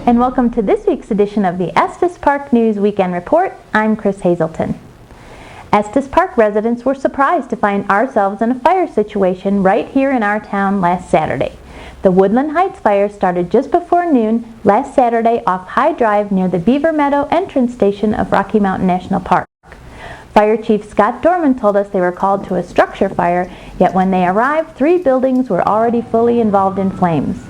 and welcome to this week's edition of the Estes Park News Weekend Report. I'm Chris Hazelton. Estes Park residents were surprised to find ourselves in a fire situation right here in our town last Saturday. The Woodland Heights fire started just before noon last Saturday off High Drive near the Beaver Meadow entrance station of Rocky Mountain National Park. Fire Chief Scott Dorman told us they were called to a structure fire, yet when they arrived, 3 buildings were already fully involved in flames.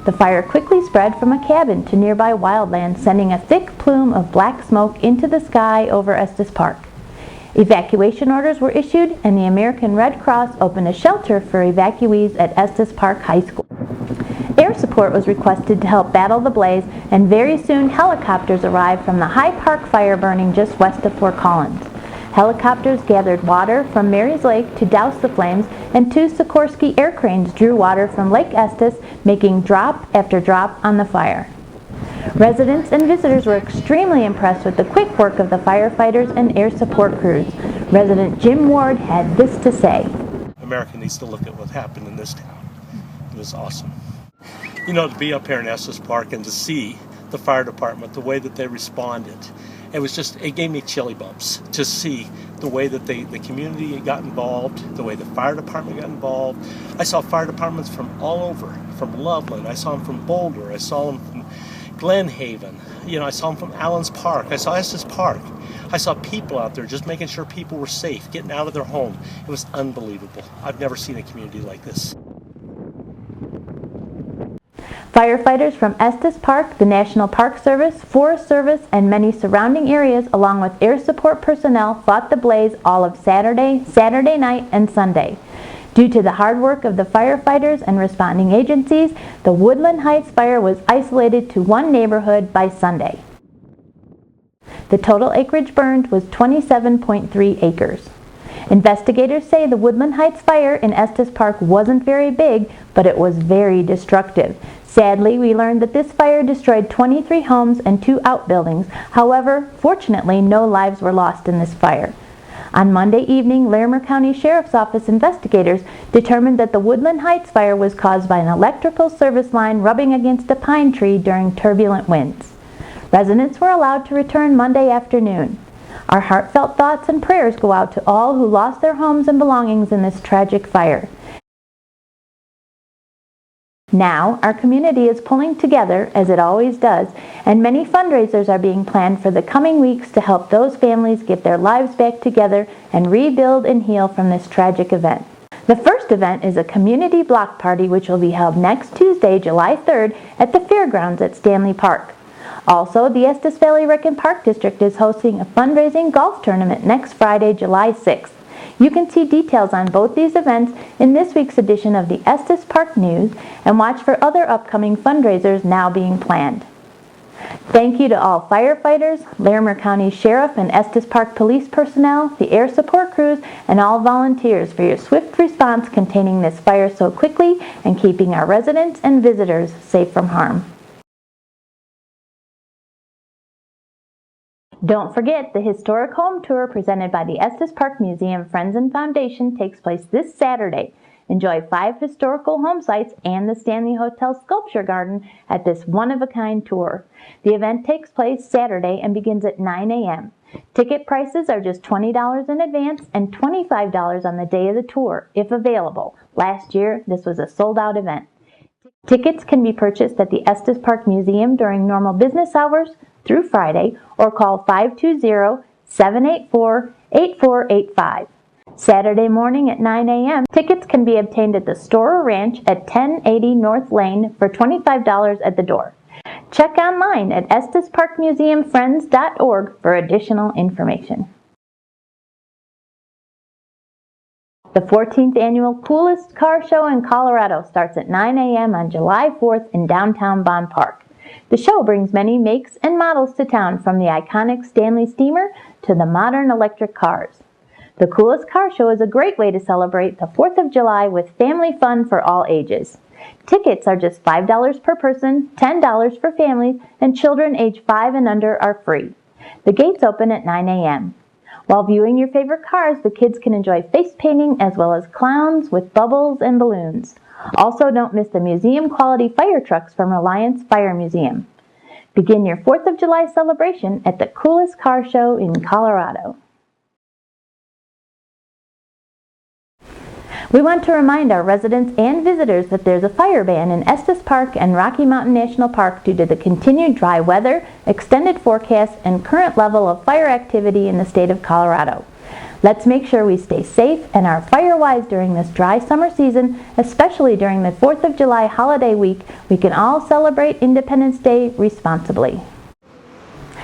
The fire quickly spread from a cabin to nearby wildland, sending a thick plume of black smoke into the sky over Estes Park. Evacuation orders were issued, and the American Red Cross opened a shelter for evacuees at Estes Park High School. Air support was requested to help battle the blaze, and very soon helicopters arrived from the High Park fire burning just west of Fort Collins. Helicopters gathered water from Mary's Lake to douse the flames, and 2 Sikorsky air cranes drew water from Lake Estes, making drop after drop on the fire. Residents and visitors were extremely impressed with the quick work of the firefighters and air support crews. Resident Jim Ward had this to say. America needs to look at what happened in this town. It was awesome. You know, to be up here in Estes Park and to see the fire department, the way that they responded, it gave me chilly bumps to see the way that the community got involved, the way the fire department got involved. I saw fire departments from all over, from Loveland, I saw them from Boulder, I saw them from Glen Haven, I saw them from Allen's Park, I saw Estes Park. I saw people out there just making sure people were safe, getting out of their home. It was unbelievable. I've never seen a community like this. Firefighters from Estes Park, the National Park Service, Forest Service, and many surrounding areas, along with air support personnel, fought the blaze all of Saturday, Saturday night, and Sunday. Due to the hard work of the firefighters and responding agencies, the Woodland Heights fire was isolated to one neighborhood by Sunday. The total acreage burned was 27.3 acres. Investigators say the Woodland Heights fire in Estes Park wasn't very big, but it was very destructive. Sadly, we learned that this fire destroyed 23 homes and 2 outbuildings. However, fortunately, no lives were lost in this fire. On Monday evening, Larimer County Sheriff's Office investigators determined that the Woodland Heights fire was caused by an electrical service line rubbing against a pine tree during turbulent winds. Residents were allowed to return Monday afternoon. Our heartfelt thoughts and prayers go out to all who lost their homes and belongings in this tragic fire. Now, our community is pulling together, as it always does, and many fundraisers are being planned for the coming weeks to help those families get their lives back together and rebuild and heal from this tragic event. The first event is a community block party which will be held next Tuesday, July 3rd at the fairgrounds at Stanley Park. Also, the Estes Valley Rec and Park District is hosting a fundraising golf tournament next Friday, July 6th. You can see details on both these events in this week's edition of the Estes Park News and watch for other upcoming fundraisers now being planned. Thank you to all firefighters, Larimer County Sheriff and Estes Park Police personnel, the air support crews, and all volunteers for your swift response containing this fire so quickly and keeping our residents and visitors safe from harm. Don't forget, the Historic Home Tour presented by the Estes Park Museum Friends and Foundation takes place this Saturday. Enjoy 5 historical home sites and the Stanley Hotel Sculpture Garden at this one-of-a-kind tour. The event takes place Saturday and begins at 9 a.m. Ticket prices are just $20 in advance and $25 on the day of the tour, if available. Last year, this was a sold-out event. Tickets can be purchased at the Estes Park Museum during normal business hours through Friday, or call 520-784-8485. Saturday morning at 9 a.m., tickets can be obtained at the Storer Ranch at 1080 North Lane for $25 at the door. Check online at EstesParkMuseumFriends.org for additional information. The 14th annual Coolest Car Show in Colorado starts at 9 a.m. on July 4th in downtown Bond Park. The show brings many makes and models to town, from the iconic Stanley steamer to the modern electric cars. The Coolest Car Show is a great way to celebrate the 4th of July with family fun for all ages. Tickets are just $5 per person, $10 for families, and children age 5 and under are free. The gates open at 9 a.m. While viewing your favorite cars, the kids can enjoy face painting as well as clowns with bubbles and balloons. Also, don't miss the museum-quality fire trucks from Reliance Fire Museum. Begin your 4th of July celebration at the coolest car show in Colorado. We want to remind our residents and visitors that there's a fire ban in Estes Park and Rocky Mountain National Park due to the continued dry weather, extended forecast, and current level of fire activity in the state of Colorado. Let's make sure we stay safe and are fire-wise during this dry summer season, especially during the 4th of July holiday week. We can all celebrate Independence Day responsibly.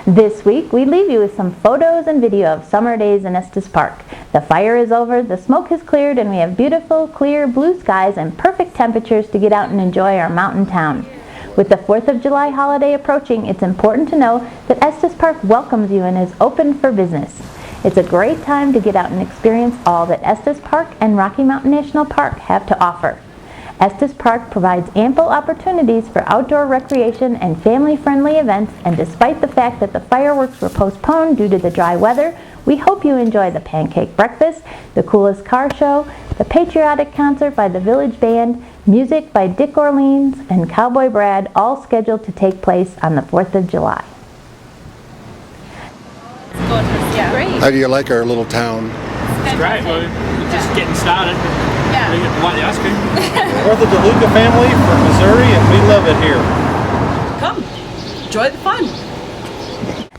This week, we leave you with some photos and video of summer days in Estes Park. The fire is over, the smoke has cleared, and we have beautiful, clear blue skies and perfect temperatures to get out and enjoy our mountain town. With the 4th of July holiday approaching, it's important to know that Estes Park welcomes you and is open for business. It's a great time to get out and experience all that Estes Park and Rocky Mountain National Park have to offer. Estes Park provides ample opportunities for outdoor recreation and family-friendly events, and despite the fact that the fireworks were postponed due to the dry weather, we hope you enjoy the pancake breakfast, the coolest car show, the patriotic concert by the Village Band, music by Dick Orleans and Cowboy Brad, all scheduled to take place on the 4th of July. Yeah. Great. How do you like our little town? It's great. We're just getting started. Yeah. We get to want the ice cream. We're the DeLuca family from Missouri, and we love it here. Come, enjoy the fun.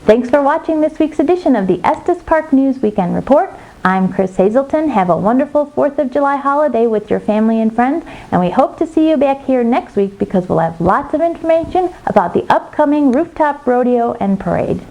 Thanks for watching this week's edition of the Estes Park News Weekend Report. I'm Chris Hazelton. Have a wonderful 4th of July holiday with your family and friends, and we hope to see you back here next week because we'll have lots of information about the upcoming rooftop rodeo and parade.